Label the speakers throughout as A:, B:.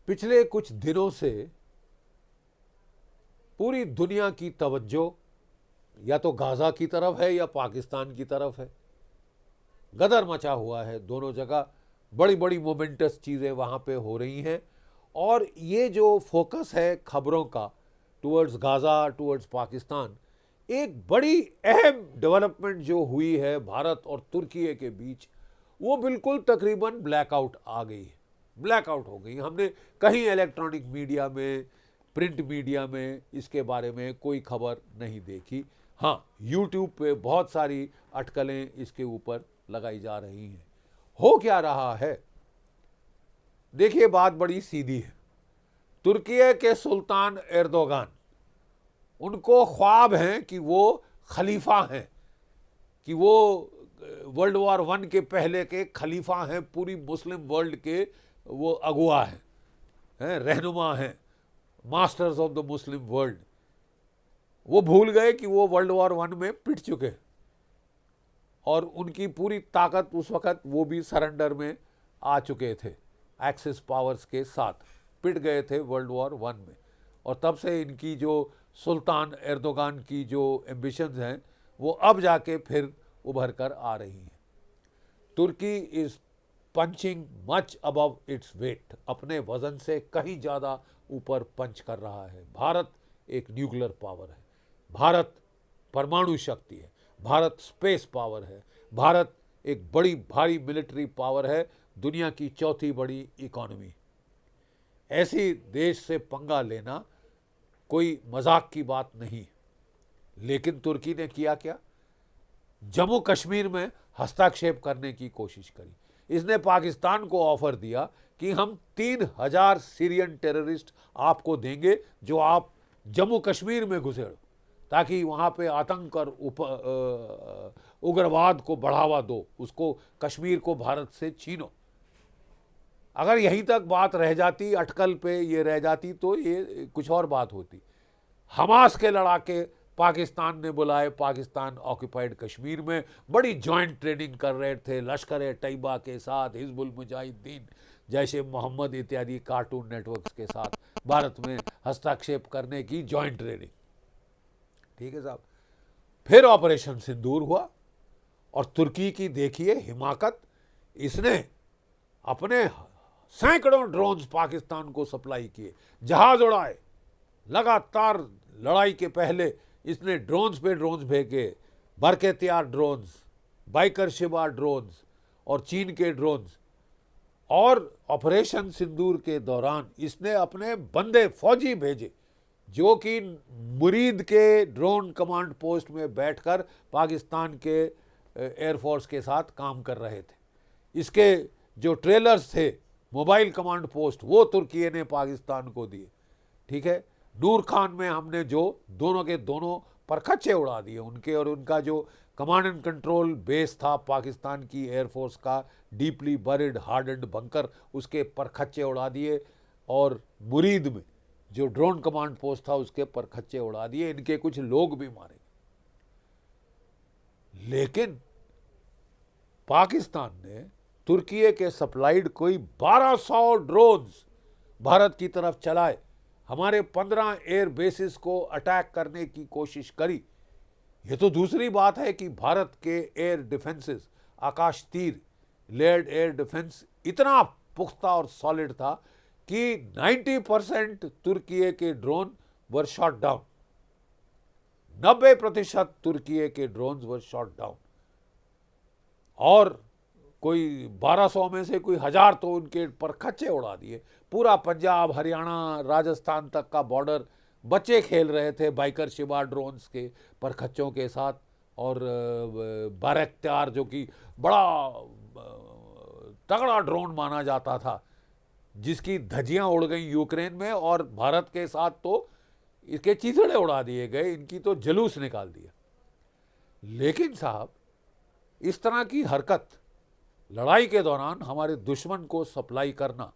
A: पिछले कुछ दिनों से पूरी दुनिया की तवज्जो या तो गाज़ा की तरफ है या पाकिस्तान की तरफ है। गदर मचा हुआ है दोनों जगह, बड़ी बड़ी मोमेंटस चीज़ें वहाँ पे हो रही हैं। और ये जो फोकस है खबरों का टुवर्ड्स गाज़ा, टुवर्ड्स पाकिस्तान, एक बड़ी अहम डेवलपमेंट जो हुई है भारत और तुर्की के बीच, वो बिल्कुल तकरीबन ब्लैकआउट आ गई है, ब्लैकआउट हो गई। हमने कहीं इलेक्ट्रॉनिक मीडिया में, प्रिंट मीडिया में इसके बारे में कोई खबर नहीं देखी। हाँ, यूट्यूब पे बहुत सारी अटकलें इसके ऊपर लगाई जा रही हैं। हो क्या रहा है? देखिए, बात बड़ी सीधी है। तुर्की के सुल्तान एर्दोगान, उनको ख्वाब हैं कि वो खलीफा हैं, कि वो वर्ल्ड वॉर 1 के पहले के खलीफा हैं, पूरी मुस्लिम वर्ल्ड के वो अगुआ हैं, रहनुमा हैं, masters of the Muslim world. वो भूल गए कि वो वर्ल्ड वॉर 1 में पिट चुके और उनकी पूरी ताकत उस वक़्त वो भी सरेंडर में आ चुके थे, एक्सिस पावर्स के साथ पिट गए थे वर्ल्ड वॉर 1 में। और तब से इनकी जो सुल्तान एर्दोगान की जो एम्बिशंस हैं वो अब जाके फिर उभर कर आ रही हैं। Turkey is punching much above its weight, अपने वजन से कहीं ज़्यादा ऊपर पंच कर रहा है। भारत एक न्यूक्लियर पावर है, भारत परमाणु शक्ति है, भारत स्पेस पावर है, भारत एक बड़ी भारी मिलिट्री पावर है, दुनिया की चौथी बड़ी इकोनॉमी। ऐसी देश से पंगा लेना कोई मजाक की बात नहीं। लेकिन तुर्की ने किया क्या? जम्मू कश्मीर में हस्तक्षेप करने की कोशिश करी। इसने पाकिस्तान को ऑफर दिया कि हम 3000 सीरियन टेररिस्ट आपको देंगे जो आप जम्मू कश्मीर में घुसेड़ो, ताकि वहाँ पे आतंक और उग्रवाद को बढ़ावा दो, उसको कश्मीर को भारत से छीनो। अगर यहीं तक बात रह जाती, अटकल पे ये रह जाती, तो ये कुछ और बात होती। हमास के लड़ाके पाकिस्तान ने बुलाए, पाकिस्तान ऑक्यूपाइड कश्मीर में बड़ी जॉइंट ट्रेनिंग कर रहे थे लश्कर तैयबा के साथ, हिजबुल मुजाहिदीन, जैश ए मोहम्मद इत्यादि कार्टून नेटवर्क्स के साथ भारत में हस्तक्षेप करने की जॉइंट ट्रेनिंग। ठीक है साहब। फिर ऑपरेशन सिंदूर हुआ और तुर्की की देखिए हिमाकत, इसने अपने सैकड़ों ड्रोन्स पाकिस्तान को सप्लाई किए, जहाज उड़ाए। लगातार लड़ाई के पहले इसने ड्रोन्स पे ड्रोन्स भेजे, बरकतियार ड्रोन्स, बाइकर शिबा ड्रोन्स और चीन के ड्रोन्स। और ऑपरेशन सिंदूर के दौरान इसने अपने बंदे फौजी भेजे जो कि मुरीद के ड्रोन कमांड पोस्ट में बैठकर पाकिस्तान के एयरफोर्स के साथ काम कर रहे थे। इसके जो ट्रेलर्स थे, मोबाइल कमांड पोस्ट, वो तुर्की ने पाकिस्तान को दिए। ठीक है। नूर खान में हमने जो दोनों के दोनों परखच्चे उड़ा दिए उनके, और उनका जो कमांड एंड कंट्रोल बेस था पाकिस्तान की एयरफोर्स का, डीपली बरिड हार्डन्ड बंकर, उसके परखच्चे उड़ा दिए। और मुरीद में जो ड्रोन कमांड पोस्ट था उसके परखच्चे उड़ा दिए। इनके कुछ लोग भी मारे। लेकिन पाकिस्तान ने तुर्की के सप्लाइड कोई 1200 ड्रोन्स भारत की तरफ चलाए, हमारे 15 एयर बेसिस को अटैक करने की कोशिश करी। ये तो दूसरी बात है कि भारत के एयर डिफेंसेस, आकाश तीर, लेयर्ड एयर डिफेंस इतना पुख्ता और सॉलिड था कि 90% तुर्की के ड्रोन वर शॉट डाउन। 90% तुर्की के ड्रोन वर शॉट डाउन। और कोई 1200 में से कोई 1000 तो उनके परखच्चे उड़ा दिए। पूरा पंजाब, हरियाणा, राजस्थान तक का बॉर्डर बच्चे खेल रहे थे बाइकर शिबा ड्रोन्स के परखच्चों के साथ। और बारकत्यार जो कि बड़ा तगड़ा ड्रोन माना जाता था, जिसकी धज्जियां उड़ गई यूक्रेन में, और भारत के साथ तो इसके चीथड़े उड़ा दिए गए, इनकी तो जलूस निकाल दिया। लेकिन साहब, इस तरह की हरकत लड़ाई के दौरान हमारे दुश्मन को सप्लाई करना,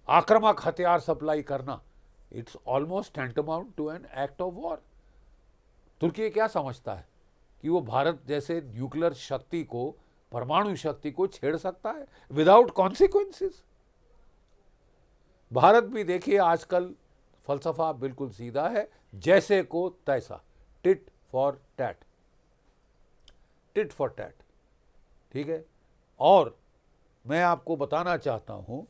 A: आक्रामक हथियार सप्लाई करना, it's almost tantamount to an act of war. तुर्की क्या समझता है कि वो भारत जैसे न्यूक्लियर शक्ति को, परमाणु शक्ति को छेड़ सकता है विदाउट कॉन्सिक्वेंसेस? भारत भी देखिए आजकल फलसफा बिल्कुल सीधा है, जैसे को तैसा, tit for tat, tit for tat, ठीक है। और मैं आपको बताना चाहता हूं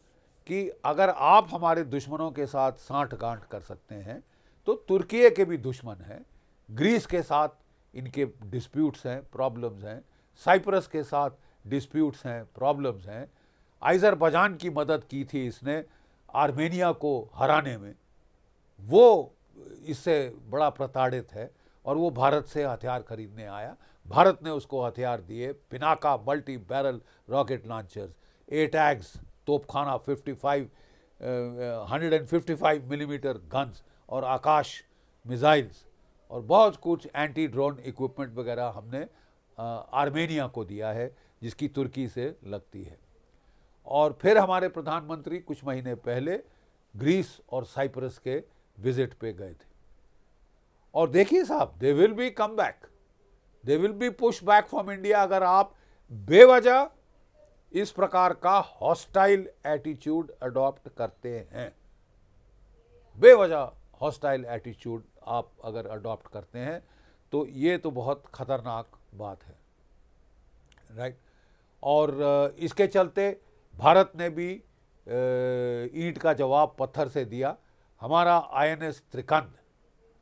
A: कि अगर आप हमारे दुश्मनों के साथ साँठ-गाँठ कर सकते हैं तो तुर्की के भी दुश्मन हैं, ग्रीस के साथ इनके डिस्प्यूट्स हैं, प्रॉब्लम्स हैं, साइप्रस के साथ डिस्प्यूट्स हैं, प्रॉब्लम्स हैं, अज़रबैजान की मदद की थी इसने आर्मेनिया को हराने में, वो इससे बड़ा प्रताड़ित है और वो भारत से हथियार खरीदने आया। भारत ने उसको हथियार दिए, Pinaka multi barrel rocket launchers, ATAGS तोपखाना 155 मिलीमीटर गन्स और आकाश मिसाइल्स और बहुत कुछ एंटी ड्रोन इक्विपमेंट वगैरह हमने आर्मेनिया को दिया है, जिसकी तुर्की से लगती है। और फिर हमारे प्रधानमंत्री कुछ महीने पहले ग्रीस और साइप्रस के विजिट पे गए थे। और देखिए साहब, they will be come back, they will be push back from India अगर आप बेवजह इस प्रकार का हॉस्टाइल एटीट्यूड अडॉप्ट करते हैं। बेवजह हॉस्टाइल एटीट्यूड आप अगर अडॉप्ट करते हैं तो ये तो बहुत खतरनाक बात है, राइट। और इसके चलते भारत ने भी ईंट का जवाब पत्थर से दिया। हमारा INS त्रिकंद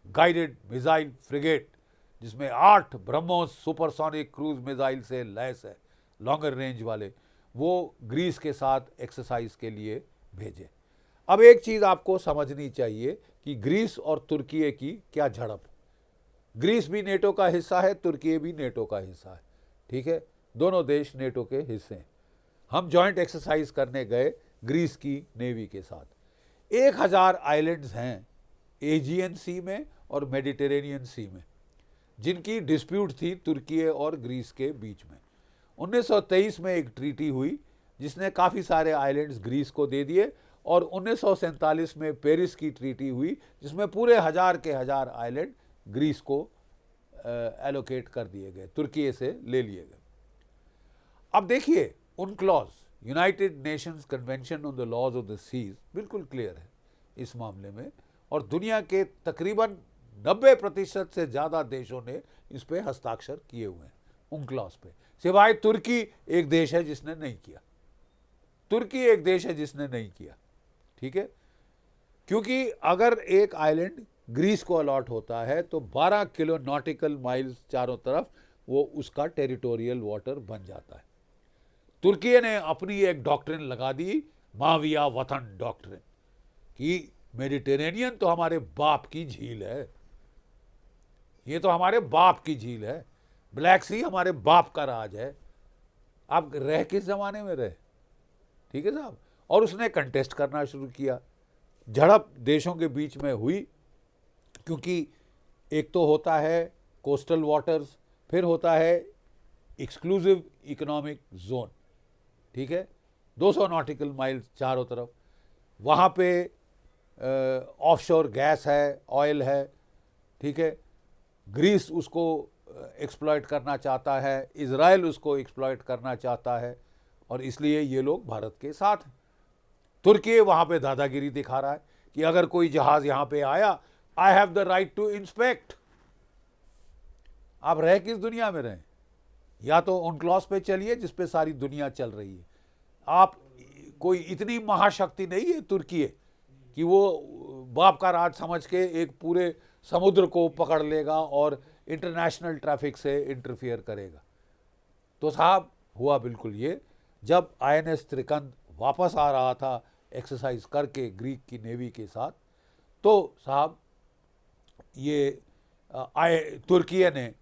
A: गाइडेड मिसाइल फ्रिगेट, जिसमें 8 ब्रह्मोस सुपरसोनिक क्रूज मिसाइल से लैस है, लॉन्गर रेंज वाले, वो ग्रीस के साथ एक्सरसाइज के लिए भेजे। अब एक चीज़ आपको समझनी चाहिए कि ग्रीस और तुर्की की क्या झड़प। ग्रीस भी नेटो का हिस्सा है, तुर्की भी नेटो का हिस्सा है, ठीक है, दोनों देश नेटो के हिस्से हैं। हम जॉइंट एक्सरसाइज करने गए ग्रीस की नेवी के साथ। 1000 आइलैंड्स हैं एजियन सी में और मेडिटेरेनियन सी में, जिनकी डिस्प्यूट थी तुर्की और ग्रीस के बीच में। 1923 में एक ट्रीटी हुई जिसने काफ़ी सारे आइलैंड्स ग्रीस को दे दिए, और 1947 में पेरिस की ट्रीटी हुई जिसमें पूरे 1000 के 1000 आइलैंड ग्रीस को एलोकेट कर दिए गए, तुर्की से ले लिए गए। अब देखिए UNCLOS, United Nations Convention on the Laws of the Seas, बिल्कुल क्लियर है इस मामले में, और दुनिया के तकरीबन 90% से ज़्यादा देशों ने इस पे हस्ताक्षर किए हुए हैं UNCLOS पे, सिवाय तुर्की एक देश है जिसने नहीं किया। तुर्की एक देश है जिसने नहीं किया, ठीक है, क्योंकि अगर एक आइलैंड ग्रीस को अलॉट होता है तो 12 किलो नॉटिकल माइल्स चारों तरफ वो उसका टेरिटोरियल वाटर बन जाता है। तुर्की ने अपनी एक डॉक्ट्रिन लगा दी, माविया वतन डॉक्ट्रिन, कि मेडिटेरेनियन तो हमारे बाप की झील है, ये तो हमारे बाप की झील है, ब्लैक सी हमारे बाप का राज है। आप रह किस जमाने में रहे, ठीक है साहब। और उसने कंटेस्ट करना शुरू किया, झड़प देशों के बीच में हुई, क्योंकि एक तो होता है कोस्टल वाटर्स, फिर होता है एक्सक्लूसिव इकोनॉमिक जोन, ठीक है, 200 नॉटिकल माइल चारों तरफ, वहाँ पे ऑफशोर गैस है, ऑयल है, ठीक है, ग्रीस उसको एक्सप्लॉइट करना चाहता है, इजराइल उसको एक्सप्लॉइट करना चाहता है, और इसलिए ये लोग भारत के साथ हैं। तुर्की वहाँ पे दादागिरी दिखा रहा है कि अगर कोई जहाज़ यहाँ पे आया, I have the right to inspect. आप रह किस दुनिया में रहें, या तो UNCLOS पे चलिए जिस पे सारी दुनिया चल रही है। आप कोई इतनी महाशक्ति नहीं है तुर्की कि वो बाप का राज समझ के एक पूरे समुद्र को पकड़ लेगा और इंटरनेशनल ट्रैफिक से इंटरफियर करेगा। तो साहब हुआ बिल्कुल ये, जब INS त्रिकंद वापस आ रहा था एक्सरसाइज करके ग्रीक की नेवी के साथ, तो साहब ये तुर्की ने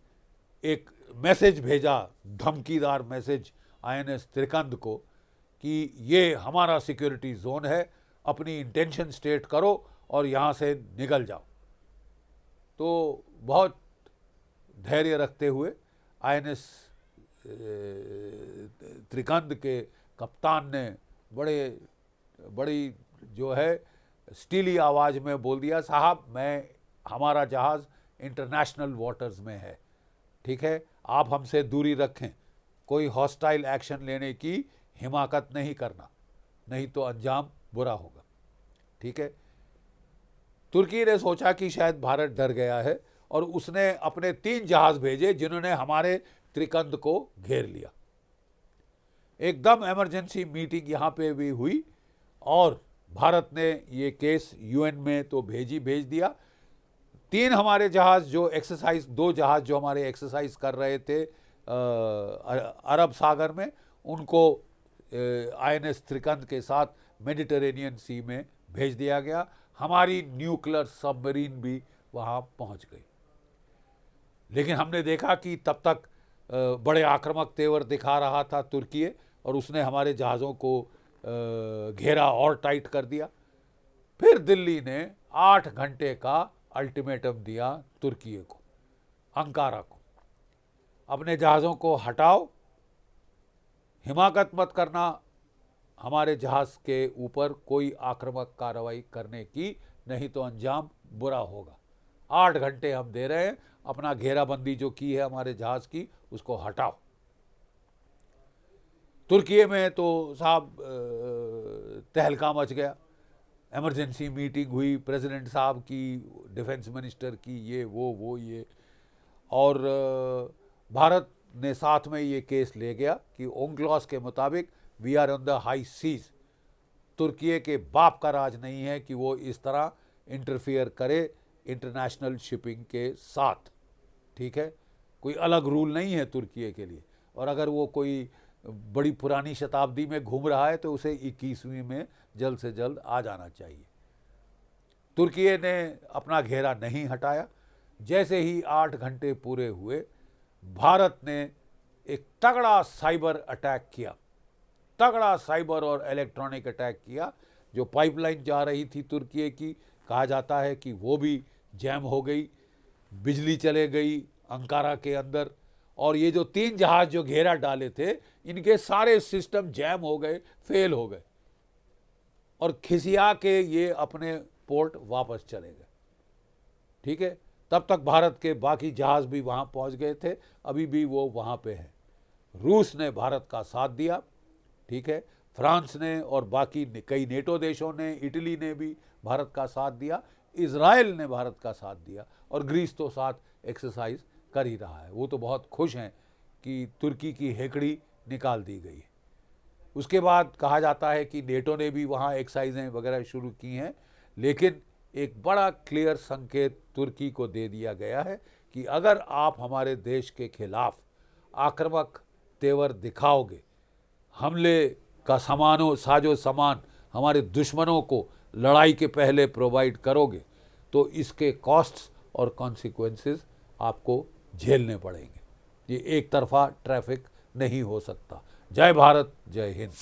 A: एक मैसेज भेजा, धमकीदार मैसेज INS त्रिकंद को, कि ये हमारा सिक्योरिटी जोन है, अपनी इंटेंशन स्टेट करो और यहाँ से निकल जाओ। तो बहुत धैर्य रखते हुए INS त्रिकंद के कप्तान ने बड़ी जो है स्टीली आवाज़ में बोल दिया, साहब हमारा जहाज़ इंटरनेशनल वाटर्स में है, ठीक है, आप हमसे दूरी रखें, कोई हॉस्टाइल एक्शन लेने की हिमाकत नहीं करना, नहीं तो अंजाम बुरा होगा। ठीक है। तुर्की ने सोचा कि शायद भारत डर गया है और उसने अपने 3 जहाज भेजे जिन्होंने हमारे त्रिकंद को घेर लिया। एकदम इमरजेंसी मीटिंग यहाँ पे भी हुई और भारत ने ये केस यूएन में तो भेज दिया। 3 हमारे जहाज जो एक्सरसाइज, 2 जहाज जो हमारे एक्सरसाइज कर रहे थे अरब सागर में, उनको INS त्रिकंद के साथ मेडिटेरेनियन सी में भेज दिया गया। हमारी न्यूक्लियर सबमरीन भी वहाँ पहुँच गई। लेकिन हमने देखा कि तब तक बड़े आक्रामक तेवर दिखा रहा था तुर्की और उसने हमारे जहाज़ों को घेरा और टाइट कर दिया। फिर दिल्ली ने 8 घंटे का अल्टीमेटम दिया तुर्की को, अंकारा को, अपने जहाज़ों को हटाओ, हिमाकत मत करना हमारे जहाज़ के ऊपर कोई आक्रामक कार्रवाई करने की, नहीं तो अंजाम बुरा होगा। 8 घंटे हम दे रहे हैं, अपना घेराबंदी जो की है हमारे जहाज़ की उसको हटाओ। तुर्की में तो साहब तहलका मच गया। इमरजेंसी मीटिंग हुई प्रेसिडेंट साहब की, डिफेंस मिनिस्टर की, ये वो ये, और भारत ने साथ में ये केस ले गया कि ओंक्लॉस के मुताबिक we are on the high seas. तुर्की के बाप का राज नहीं है कि वो इस तरह इंटरफियर करे इंटरनेशनल शिपिंग के साथ, ठीक है। कोई अलग रूल नहीं है तुर्की के लिए, और अगर वो कोई बड़ी पुरानी शताब्दी में घूम रहा है तो उसे 21वीं में जल्द से जल्द आ जाना चाहिए। तुर्की ने अपना घेरा नहीं हटाया। जैसे ही 8 घंटे पूरे हुए, भारत ने एक तगड़ा साइबर अटैक किया, तगड़ा साइबर और इलेक्ट्रॉनिक अटैक किया। जो पाइपलाइन जा रही थी तुर्की की, कहा जाता है कि वो भी जैम हो गई, बिजली चले गई अंकारा के अंदर, और ये जो 3 जहाज जो घेरा डाले थे इनके सारे सिस्टम जैम हो गए, फेल हो गए, और खिसिया के ये अपने पोर्ट वापस चले गए, ठीक है। तब तक भारत के बाकी जहाज भी वहाँ पहुँच गए थे, अभी भी वो वहाँ पे हैं। रूस ने भारत का साथ दिया, ठीक है। फ्रांस ने और बाकी कई नेटो देशों ने, इटली ने भी भारत का साथ दिया, इजराइल ने भारत का साथ दिया, और ग्रीस तो साथ एक्सरसाइज कर ही रहा है। वो तो बहुत खुश हैं कि तुर्की की हेकड़ी निकाल दी गई है। उसके बाद कहा जाता है कि नेटो ने भी वहाँ एक्सरसाइजें वगैरह शुरू की हैं, लेकिन एक बड़ा क्लियर संकेत तुर्की को दे दिया गया है कि अगर आप हमारे देश के खिलाफ आक्रामक तेवर दिखाओगे, हमले का साजो सामान हमारे दुश्मनों को लड़ाई के पहले प्रोवाइड करोगे, तो इसके कॉस्ट्स और कॉन्सिक्वेंसेस आपको झेलने पड़ेंगे। ये एक तरफा ट्रैफिक नहीं हो सकता। जय भारत, जय हिंद।